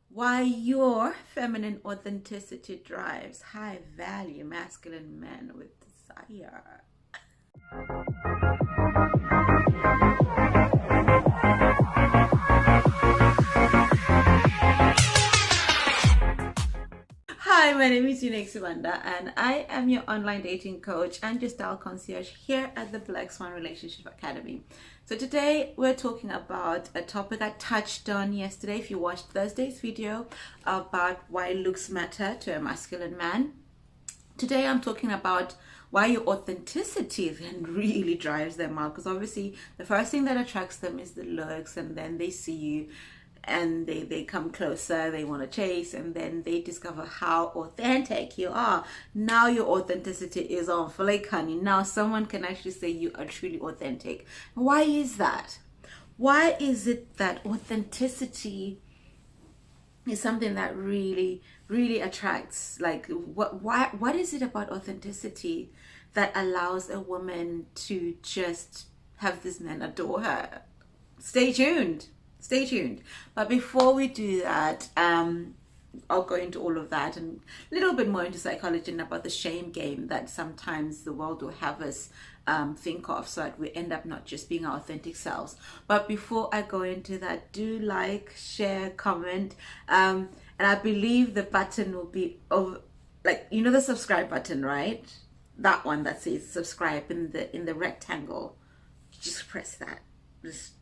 Why your feminine authenticity drives high value masculine men with desire. Hi, my name is Unique Subanda, and I am your online dating coach and your style concierge here at the Black Swan Relationship Academy. So today we're talking about a topic I touched on yesterday. If you watched Thursday's video about why looks matter to a masculine man, today I'm talking about why your authenticity then really drives them out, because obviously the first thing that attracts them is the looks, and then they see you and they come closer, they want to chase, and then they discover how authentic you are. Now your authenticity is on flick, honey. Now someone can actually say you are truly authentic. Why is that? Why is it that authenticity is something that really attracts? Like, what is it about authenticity that allows a woman to just have this man adore her? Stay tuned. Stay tuned. But before we do that, I'll go into all of that and a little bit more into psychology and about the shame game that sometimes the world will have us think of, so that we end up not just being our authentic selves. But before I go into that, do like, share, comment, and I believe the button will be over, like, you know, the subscribe button, right? That one that says subscribe in the rectangle. Just press that. Just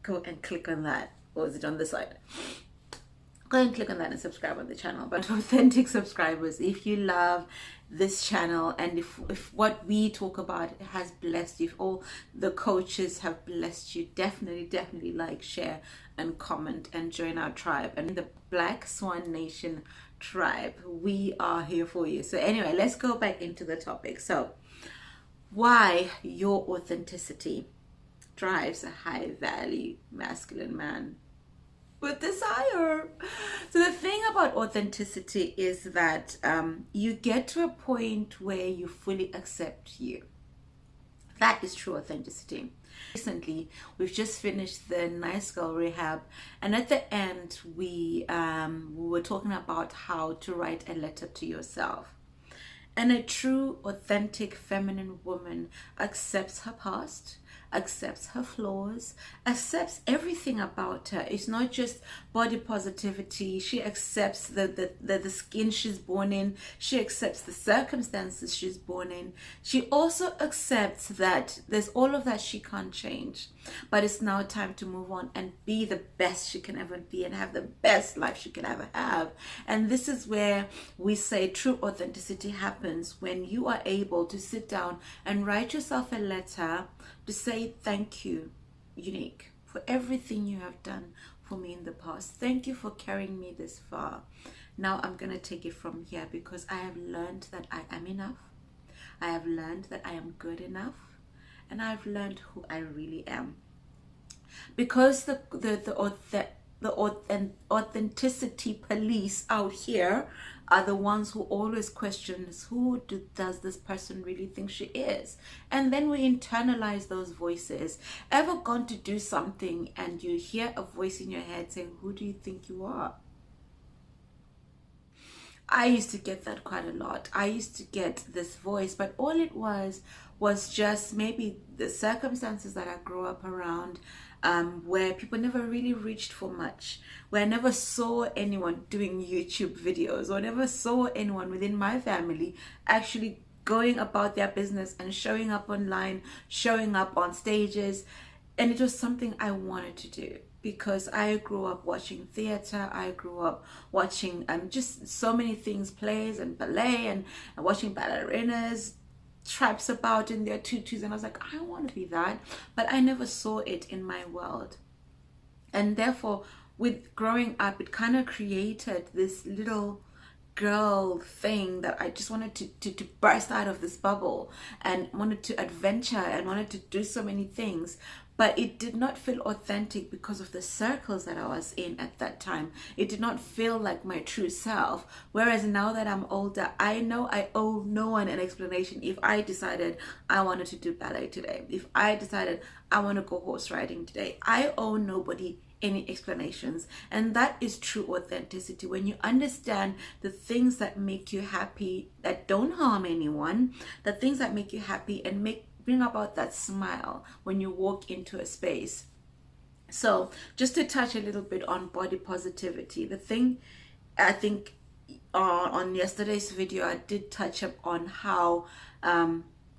go and click on that. Or is it on this side? Go and click on that and subscribe on the channel. But authentic subscribers, if you love this channel, and if what we talk about has blessed you, if all the coaches have blessed you, definitely like, share, and comment, and join our tribe. And the Black Swan Nation tribe, we are here for you. So anyway, let's go back into the topic. So why your authenticity drives a high value masculine man with desire. So the thing about authenticity is that you get to a point where you fully accept you. That is true authenticity. Recently, we've just finished the Nice Girl Rehab, and at the end, we were talking about how to write a letter to yourself. And a true, authentic, feminine woman accepts her past, accepts her flaws, accepts everything about her. It's not just body positivity. She accepts the skin she's born in. She accepts the circumstances she's born in. She also accepts that there's all of that she can't change. But it's now time to move on and be the best she can ever be and have the best life she can ever have. And this is where we say true authenticity happens, when you are able to sit down and write yourself a letter to say thank you, Unique, for everything you have done for me in the past. Thank you for carrying me this far. Now I'm going to take it from here, because I have learned that I am enough. I have learned that I am good enough. And I've learned who I really am. Because the authenticity police out here are the ones who always question, does this person really think she is? And then we internalize those voices. Ever gone to do something and you hear a voice in your head saying, who do you think you are? I used to get that quite a lot. I used to get this voice, but all it was just maybe the circumstances that I grew up around, where people never really reached for much, where I never saw anyone doing YouTube videos, or never saw anyone within my family actually going about their business and showing up online, showing up on stages. And it was something I wanted to do, because I grew up watching theater. I grew up watching just so many things, plays and ballet, and watching ballerinas traps about in their tutus. And I was like, I want to be that, but I never saw it in my world. And therefore, with growing up, it kind of created this little girl thing that I just wanted to burst out of this bubble, and wanted to adventure and wanted to do so many things. But it did not feel authentic because of the circles that I was in at that time. It did not feel like my true self. Whereas now that I'm older, I know I owe no one an explanation. If I decided I wanted to do ballet today, if I decided I want to go horse riding today, I owe nobody any explanations. And that is true authenticity. When you understand the things that make you happy, that don't harm anyone, the things that make you happy and bring about that smile when you walk into a space. So just to touch a little bit on body positivity, the thing I think on yesterday's video I did touch up on how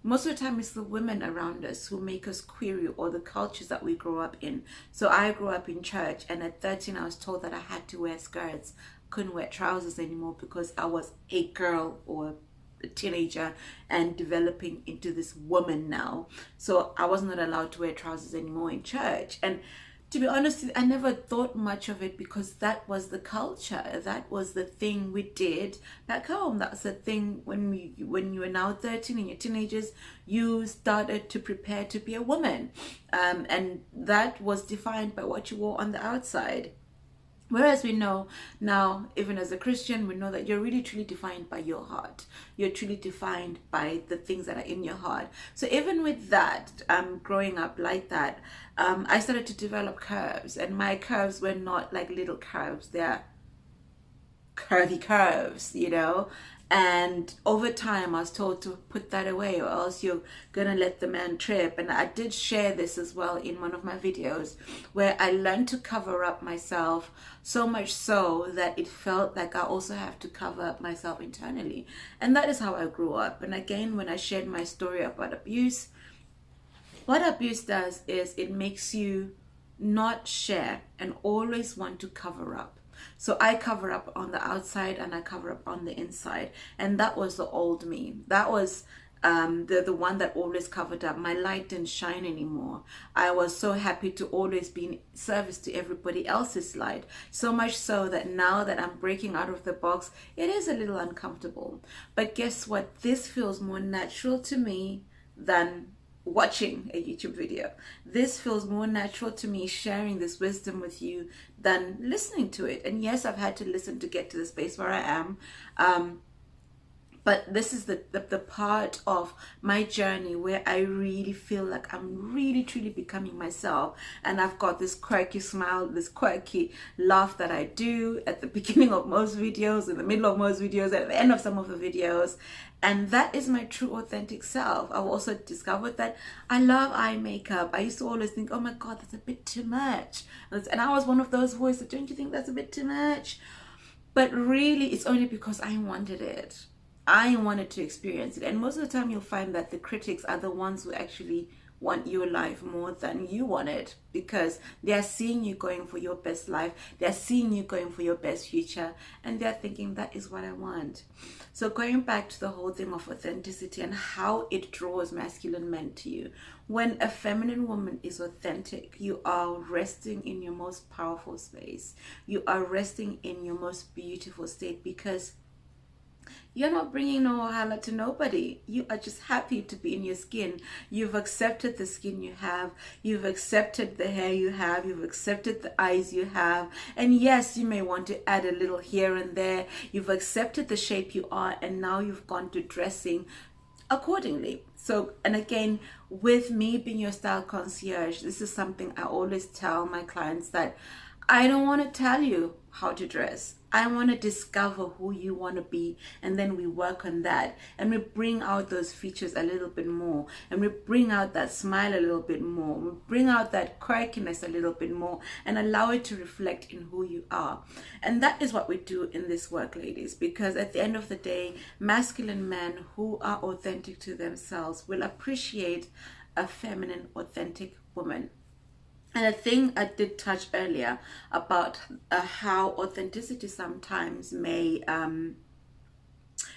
most of the time it's the women around us who make us query all the cultures that we grow up in. So I grew up in church, and at 13 I was told that I had to wear skirts, couldn't wear trousers anymore because I was a girl or a teenager and developing into this woman now. So I was not allowed to wear trousers anymore in church. And to be honest, I never thought much of it because that was the culture. That was the thing we did back home. That's the thing when you were now 13 and you're teenagers, you started to prepare to be a woman. And that was defined by what you wore on the outside. Whereas we know now, even as a Christian, we know that you're really truly defined by your heart. You're truly defined by the things that are in your heart. So even with that, growing up like that, I started to develop curves, and my curves were not like little curves. They're curvy curves, you know. And over time I was told to put that away or else you're gonna let the man trip. And I did share this as well in one of my videos where I learned to cover up myself, so much so that it felt like I also have to cover up myself internally. And that is how I grew up. And again, when I shared my story about abuse, what abuse does is it makes you not share and always want to cover up. So I cover up on the outside and I cover up on the inside. And that was the old me. That was the one that always covered up. My light didn't shine anymore. I was so happy to always be in service to everybody else's light. So much so that now that I'm breaking out of the box, it is a little uncomfortable. But guess what? This feels more natural to me than watching a YouTube video. This feels more natural to me sharing this wisdom with you than listening to it. And yes, I've had to listen to get to the space where I am. But this is the part of my journey where I really feel like I'm really truly becoming myself. And I've got this quirky smile, this quirky laugh that I do at the beginning of most videos, in the middle of most videos, at the end of some of the videos. And that is my true authentic self. I've also discovered that I love eye makeup. I used to always think, oh my God, that's a bit too much. And I was one of those voices, don't you think that's a bit too much? But really, it's only because I wanted it. I wanted to experience it. And most of the time you'll find that the critics are the ones who actually want your life more than you want it, because they are seeing you going for your best life, they are seeing you going for your best future, and they're thinking that is what I want. So going back to the whole thing of authenticity and how it draws masculine men to you. When a feminine woman is authentic, you are resting in your most powerful space. You are resting in your most beautiful state, because you're not bringing no wahala to nobody. You are just happy to be in your skin. You've accepted the skin you have. You've accepted the hair you have. You've accepted the eyes you have. And yes, you may want to add a little here and there. You've accepted the shape you are, and now you've gone to dressing accordingly. So, and again, with me being your style concierge, this is something I always tell my clients, that I don't want to tell you how to dress. I want to discover who you want to be, and then we work on that, and we bring out those features a little bit more, and we bring out that smile a little bit more, we bring out that quirkiness a little bit more, and allow it to reflect in who you are. And that is what we do in this work, ladies, because at the end of the day, masculine men who are authentic to themselves will appreciate a feminine, authentic woman. And a thing I did touch earlier about how authenticity sometimes may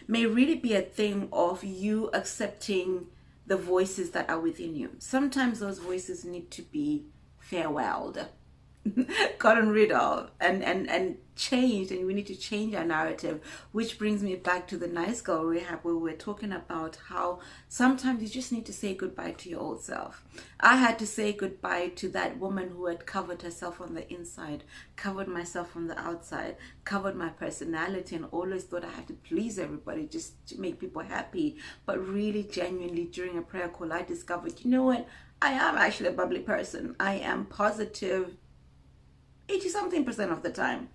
really be a thing of you accepting the voices that are within you. Sometimes those voices need to be farewelled, gotten rid of, and changed, and we need to change our narrative. Which brings me back to the Nice Girl Rehab, where we're talking about how sometimes you just need to say goodbye to your old self. I had to say goodbye to that woman who had covered herself on the inside, covered myself on the outside, covered my personality, and always thought I had to please everybody just to make people happy. But really, genuinely, during a prayer call, I discovered, you know what? I am actually a bubbly person. I am positive 80 something% of the time.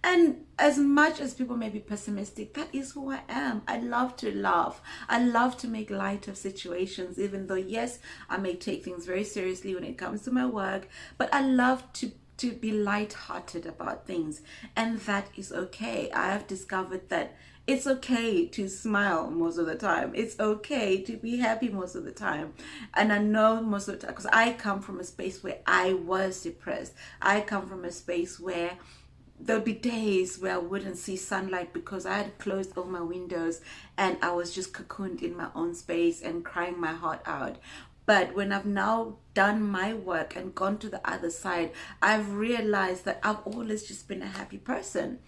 And as much as people may be pessimistic, that is who I am. I love to laugh. I love to make light of situations, even though, yes, I may take things very seriously when it comes to my work, but I love to be light-hearted about things, and that is okay. I have discovered that it's okay to smile most of the time. It's okay to be happy most of the time. And I know most of the time, because I come from a space where I was depressed. I come from a space where there'll be days where I wouldn't see sunlight because I had closed all my windows and I was just cocooned in my own space and crying my heart out. But when I've now done my work and gone to the other side, I've realized that I've always just been a happy person.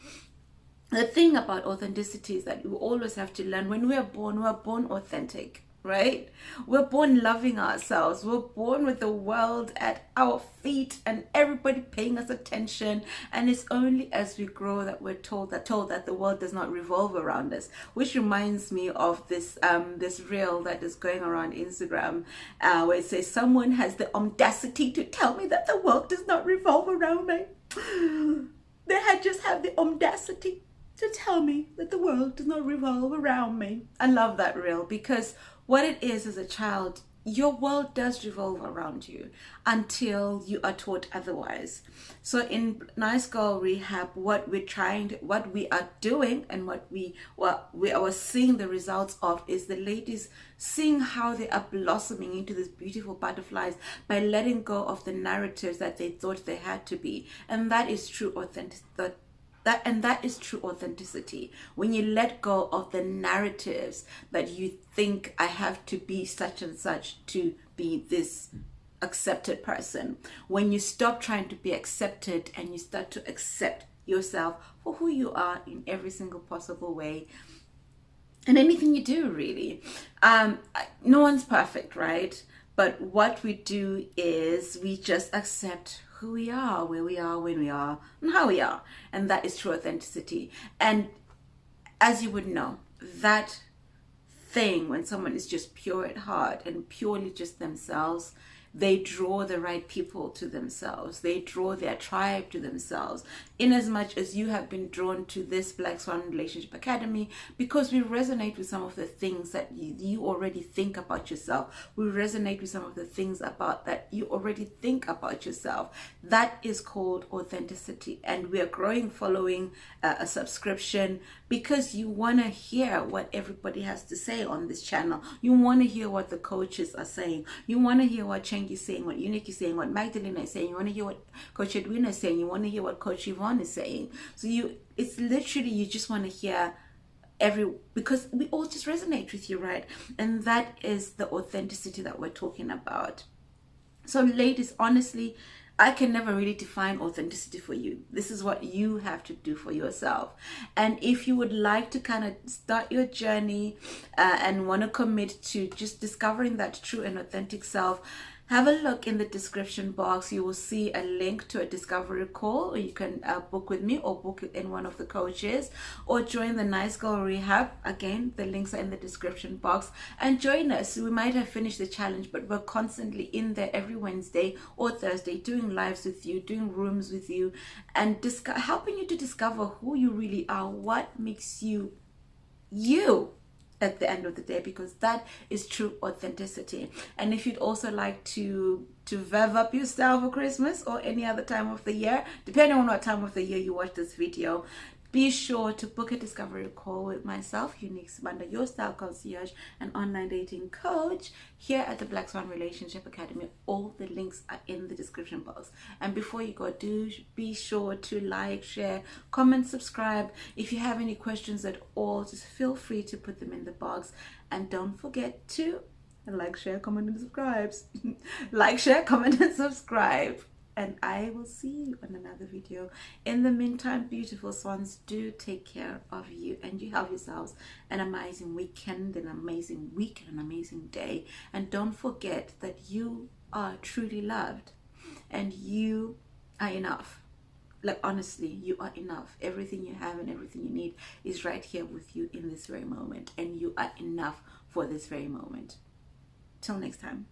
The thing about authenticity is that we always have to learn. When we're born authentic, right? We're born loving ourselves. We're born with the world at our feet and everybody paying us attention. And it's only as we grow that we're told that the world does not revolve around us. Which reminds me of this this reel that is going around Instagram, where it says, someone has the audacity to tell me that the world does not revolve around me. They had just have the audacity to tell me that the world does not revolve around me. I love that reel, because what it is as a child, your world does revolve around you until you are taught otherwise. So in Nice Girl Rehab, what we are doing and what we are seeing the results of is the ladies seeing how they are blossoming into these beautiful butterflies by letting go of the narratives that they thought they had to be. And that is true authenticity. That is true authenticity. When you let go of the narratives that you think I have to be such and such to be this accepted person. When you stop trying to be accepted and you start to accept yourself for who you are in every single possible way. And anything you do, really. No one's perfect, right? But what we do is we just accept who we are, where we are, when we are, and how we are. And that is true authenticity. And as you would know, that thing, when someone is just pure at heart and purely just themselves, they draw the right people to themselves. They draw their tribe to themselves. In as much as you have been drawn to this Black Swan Relationship Academy, because we resonate with some of the things that you already think about yourself. We resonate with some of the things about that you already think about yourself. That is called authenticity. And we are growing following a subscription because you want to hear what everybody has to say on this channel. You want to hear what the coaches are saying. You want to hear what Cheng is saying, what Unique is saying, what Magdalena is saying. You want to hear what Coach Edwina is saying. You want to hear what Coach Yvonne is saying. So it's literally, you just want to hear because we all just resonate with you, right? And that is the authenticity that we're talking about. So ladies, honestly, I can never really define authenticity for you. This is what you have to do for yourself. And if you would like to kind of start your journey and want to commit to just discovering that true and authentic self, have a look in the description box. You will see a link to a discovery call, or you can book with me or book in one of the coaches, or join the Nice Girl Rehab. Again, the links are in the description box, and join us. We might have finished the challenge, but we're constantly in there every Wednesday or Thursday doing lives with you, doing rooms with you, and helping you to discover who you really are, what makes you you at the end of the day, because that is true authenticity. And if you'd also like to rev up yourself for Christmas or any other time of the year, depending on what time of the year you watch this video, be sure to book a discovery call with myself, Unique Sibanda, your style concierge and online dating coach, here at the Black Swan Relationship Academy. All the links are in the description box. And before you go, do be sure to like, share, comment, subscribe. If you have any questions at all, just feel free to put them in the box. And don't forget to like, share, comment, and subscribe. Like, share, comment, and subscribe. And I will see you on another video. In the meantime, beautiful swans, do take care of you, and you have yourselves an amazing weekend, an amazing week, and an amazing day. And don't forget that you are truly loved and you are enough. Like, honestly, you are enough. Everything you have and everything you need is right here with you in this very moment, and you are enough for this very moment. Till next time.